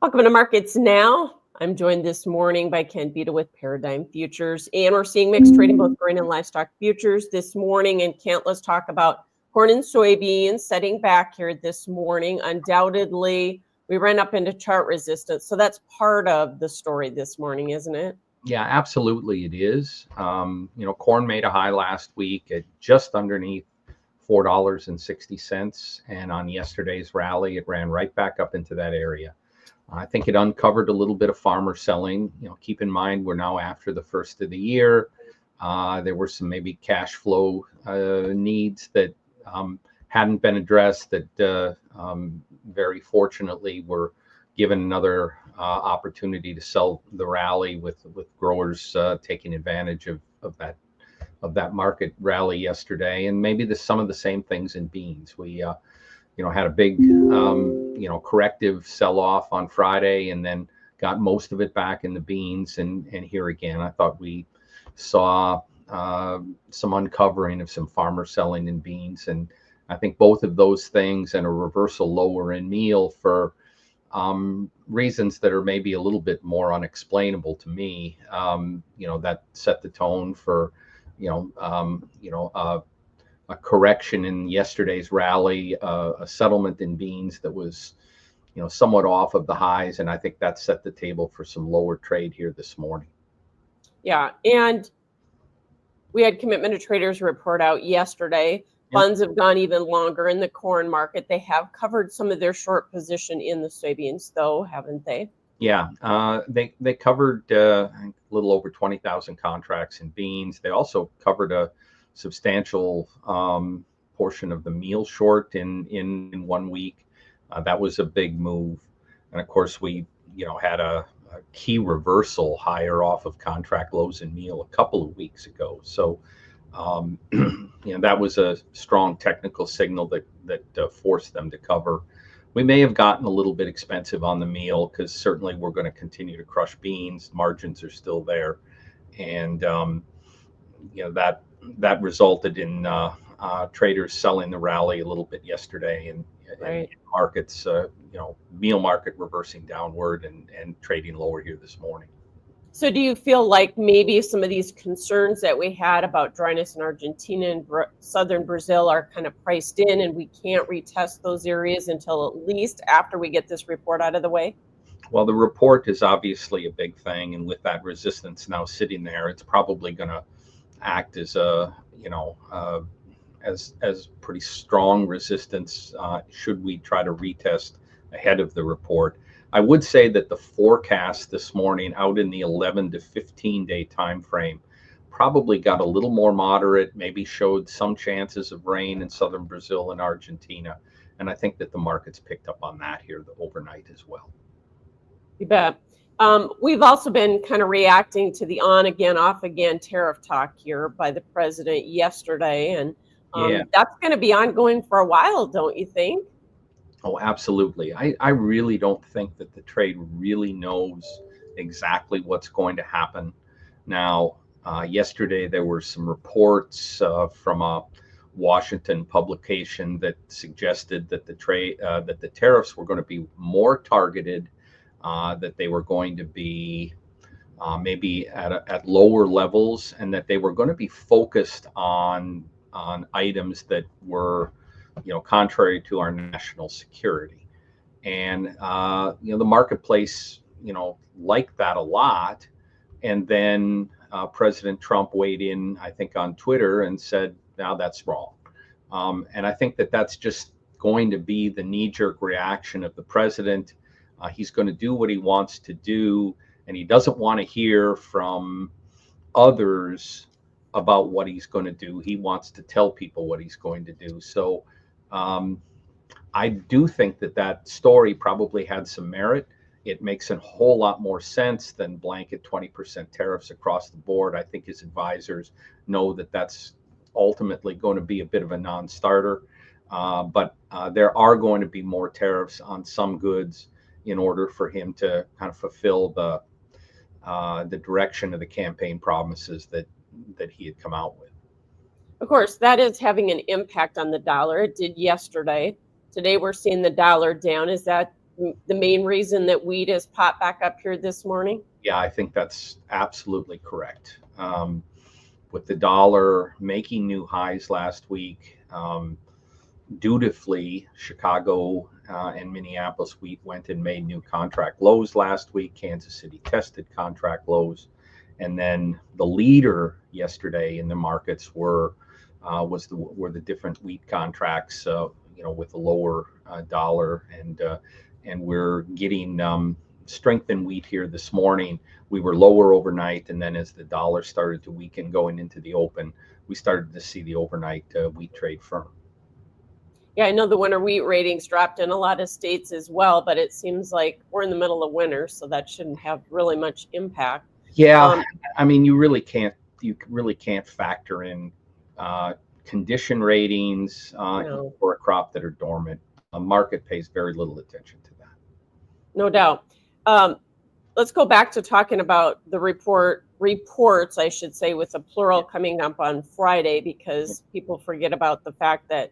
Welcome to Markets Now. I'm joined this morning by Ken Beadle with Paradigm Futures, and we're seeing mixed trading, both grain and livestock futures this morning. And Kent, let's talk about corn and soybeans setting back here this morning. Undoubtedly, we ran up into chart resistance, so that's part of the story this morning, isn't it? Yeah, absolutely it is. Corn made a high last week at just underneath $4.60, and on yesterday's rally, it ran right back up into that area. I think it uncovered a little bit of farmer selling. Keep in mind we're now after the first of the year. There were some maybe cash flow needs that hadn't been addressed that very fortunately were given another opportunity to sell the rally with growers taking advantage of that market rally yesterday, and maybe some of the same things in beans. We had a big corrective sell-off on Friday, and then got most of it back in the beans. And here again, I thought we saw some uncovering of some farmer selling in beans, and I think both of those things and a reversal lower in meal for reasons that are maybe a little bit more unexplainable to me. That set the tone for a correction in yesterday's rally, a settlement in beans that was somewhat off of the highs, and I think that set the table for some lower trade here this morning. Yeah, and we had commitment to traders report out yesterday. Funds have gone even longer in the corn market. They have covered some of their short position in the soybeans, though, haven't they? Yeah, they covered a little over 20,000 contracts in beans. They also covered a substantial portion of the meal short in 1 week. That was a big move, and of course we had a key reversal higher off of contract lows in meal a couple of weeks ago. So that was a strong technical signal that forced them to cover. We may have gotten a little bit expensive on the meal because certainly we're going to continue to crush beans. Margins are still there, and that resulted in traders selling the rally a little bit yesterday, and markets, meal market reversing downward and trading lower here this morning. So do you feel like maybe some of these concerns that we had about dryness in Argentina and southern Brazil are kind of priced in, and we can't retest those areas until at least after we get this report out of the way? Well, the report is obviously a big thing, and with that resistance now sitting there, it's probably going to act as a as pretty strong resistance should we try to retest ahead of the report. I would say that the forecast this morning out in the 11 to 15 day time frame probably got a little more moderate, maybe showed some chances of rain in southern Brazil and Argentina, and I think that the markets picked up on that here overnight as well. You bet. We've also been kind of reacting to the on again, off again tariff talk here by the president yesterday, and that's going to be ongoing for a while, don't you think? Oh, absolutely. I really don't think that the trade really knows exactly what's going to happen. Now, yesterday there were some reports from a Washington publication that suggested that the tariffs were going to be more targeted, that they were going to be maybe at lower levels, and that they were going to be focused on items that were contrary to our national security. And the marketplace liked that a lot. And then President Trump weighed in, I think, on Twitter and said, now that's wrong. And I think that that's just going to be the knee-jerk reaction of the president. He's going to do what he wants to do, and he doesn't want to hear from others about what he's going to do. He wants to tell people what he's going to do. So I do think that story probably had some merit. It makes a whole lot more sense than blanket 20% tariffs across the board. I think his advisors know that that's ultimately going to be a bit of a non-starter. But there are going to be more tariffs on some goods in order for him to kind of fulfill the direction of the campaign promises that he had come out with. Of course, that is having an impact on the dollar. It did yesterday. Today we're seeing the dollar down. Is that the main reason that wheat has popped back up here this morning? Yeah, I think that's absolutely correct. With the dollar making new highs last week, dutifully, Chicago and Minneapolis wheat went and made new contract lows last week. Kansas City tested contract lows, and then the leader yesterday in the markets were the different wheat contracts. With a lower dollar, and we're getting strength in wheat here this morning. We were lower overnight, and then as the dollar started to weaken going into the open, we started to see the overnight wheat trade firm. Yeah, I know the winter wheat ratings dropped in a lot of states as well, but it seems like we're in the middle of winter, so that shouldn't have really much impact. Yeah, I mean, you really can't factor in condition ratings No. for a crop that are dormant. A market pays very little attention to that. No doubt. Let's go back to talking about the reports, I should say, with the plural coming up on Friday, because people forget about the fact that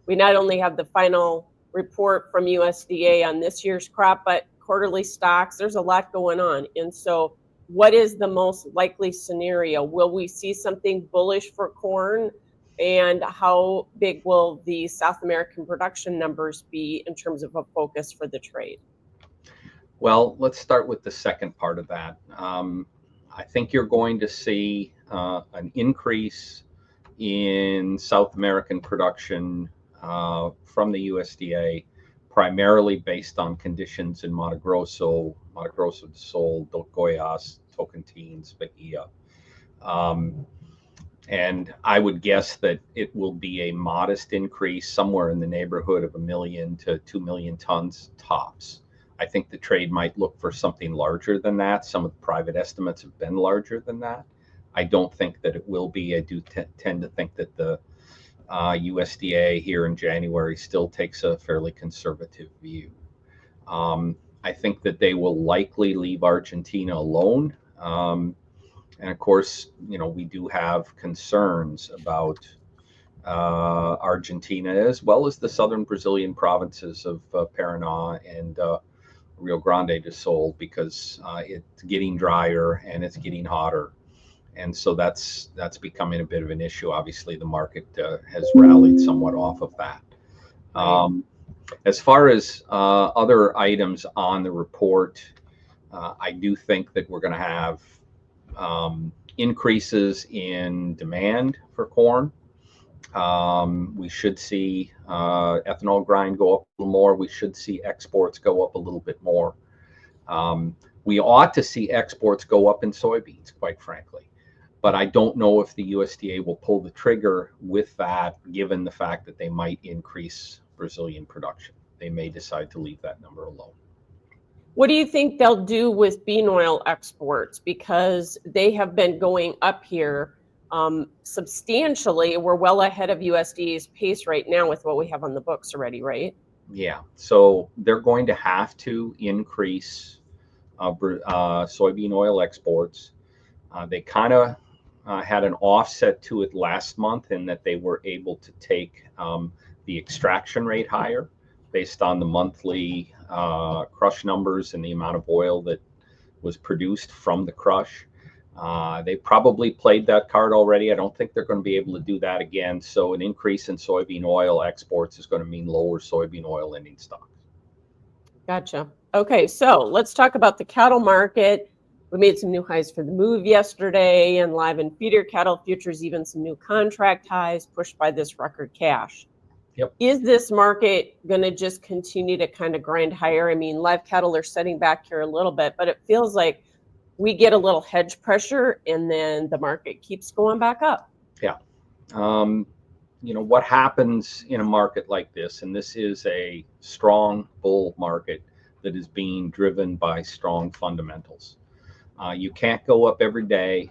we not only have the final report from USDA on this year's crop, but quarterly stocks. There's a lot going on. And so what is the most likely scenario? Will we see something bullish for corn? And how big will the South American production numbers be in terms of a focus for the trade? Well, let's start with the second part of that. I think you're going to see an increase in South American production from the USDA, primarily based on conditions in Mato Grosso do Sul, Goiás, Tocantins, Bahia. And I would guess that it will be a modest increase, somewhere in the neighborhood of 1 million to 2 million tons tops. I think the trade might look for something larger than that. Some of the private estimates have been larger than that. I don't think that it will be. I do tend to think that the USDA here in January still takes a fairly conservative view. I think that they will likely leave Argentina alone. And of course, we do have concerns about Argentina, as well as the southern Brazilian provinces of Paraná and Rio Grande do Sul, because it's getting drier and it's getting hotter. And so that's becoming a bit of an issue. Obviously, the market has rallied somewhat off of that. As far as other items on the report, I do think that we're going to have increases in demand for corn. We should see ethanol grind go up a little more. We should see exports go up a little bit more. We ought to see exports go up in soybeans, quite frankly. But I don't know if the USDA will pull the trigger with that, given the fact that they might increase Brazilian production. They may decide to leave that number alone. What do you think they'll do with bean oil exports? Because they have been going up here substantially. We're well ahead of USDA's pace right now with what we have on the books already, right? Yeah, so they're going to have to increase soybean oil exports. They kind of had an offset to it last month in that they were able to take the extraction rate higher based on the monthly crush numbers and the amount of oil that was produced from the crush. They probably played that card already. I don't think they're going to be able to do that again. So an increase in soybean oil exports is going to mean lower soybean oil ending stocks. Gotcha. Okay, so let's talk about the cattle market. We made some new highs for the move yesterday, and live and feeder cattle futures, even some new contract highs pushed by this record cash. Yep. Is this market going to just continue to kind of grind higher? I mean, live cattle are setting back here a little bit, but it feels like we get a little hedge pressure and then the market keeps going back up. Yeah. What happens in a market like this, and this is a strong bull market that is being driven by strong fundamentals. You can't go up every day,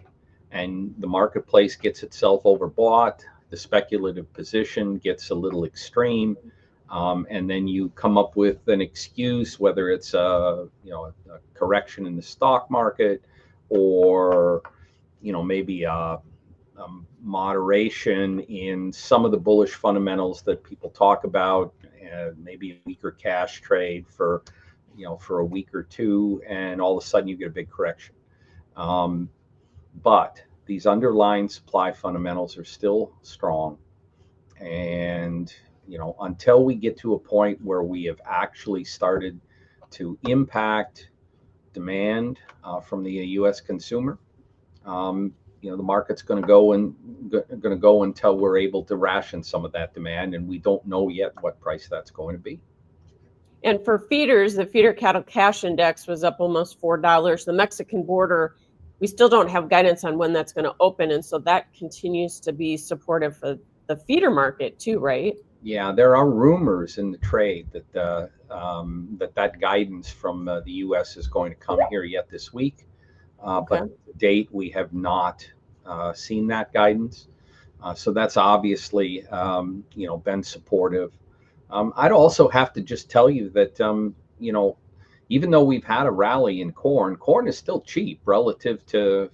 and the marketplace gets itself overbought. The speculative position gets a little extreme, and then you come up with an excuse, whether it's a correction in the stock market, or maybe a moderation in some of the bullish fundamentals that people talk about, maybe a weaker cash trade for for a week or two, and all of a sudden you get a big correction. But these underlying supply fundamentals are still strong. And, until we get to a point where we have actually started to impact demand from the U.S. consumer, the market's going to go until we're able to ration some of that demand, and we don't know yet what price that's going to be. And for feeders, the feeder cattle cash index was up almost $4. The Mexican border, we still don't have guidance on when that's going to open, and so that continues to be supportive for the feeder market too, right? Yeah, there are rumors in the trade that that guidance from the U.S. is going to come here yet this week. Okay. But to date, we have not seen that guidance. So that's obviously, been supportive. I'd also have to just tell you that, even though we've had a rally in corn is still cheap relative to,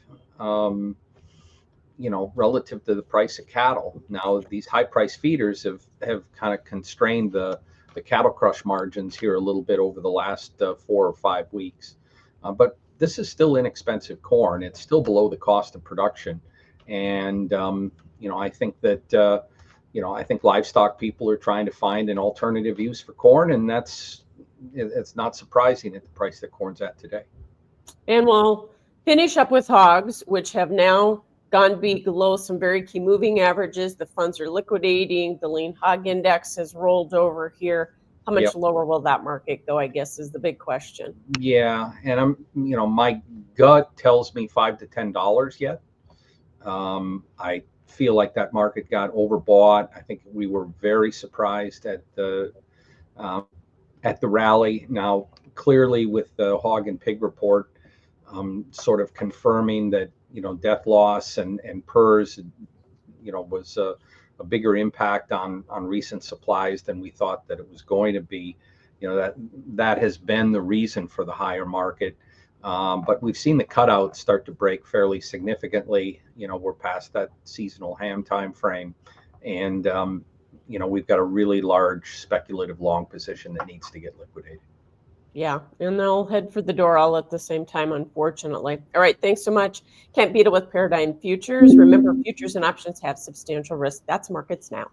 relative to the price of cattle. Now, these high price feeders have kind of constrained the cattle crush margins here a little bit over the last 4 or 5 weeks. But this is still inexpensive corn. It's still below the cost of production. And, I think that, I think livestock people are trying to find an alternative use for corn, and it's not surprising at the price that corn's at today. And we'll finish up with hogs, which have now gone below some very key moving averages. The funds are liquidating. The lean hog index has rolled over here. How much lower will that market go, I guess, is the big question. Yeah, and my gut tells me $5 to $10 yet. I feel like that market got overbought. I think we were very surprised at the rally. Now, clearly, with the hog and pig report sort of confirming that death loss and PRRS was a bigger impact on recent supplies than we thought that it was going to be. That has been the reason for the higher market. But we've seen the cutouts start to break fairly significantly. We're past that seasonal ham time frame, and we've got a really large speculative long position that needs to get liquidated. Yeah, and they'll head for the door all at the same time, unfortunately. All right, thanks so much. Kent Beadle with Paradigm Futures. Remember, futures and options have substantial risk. That's Markets Now.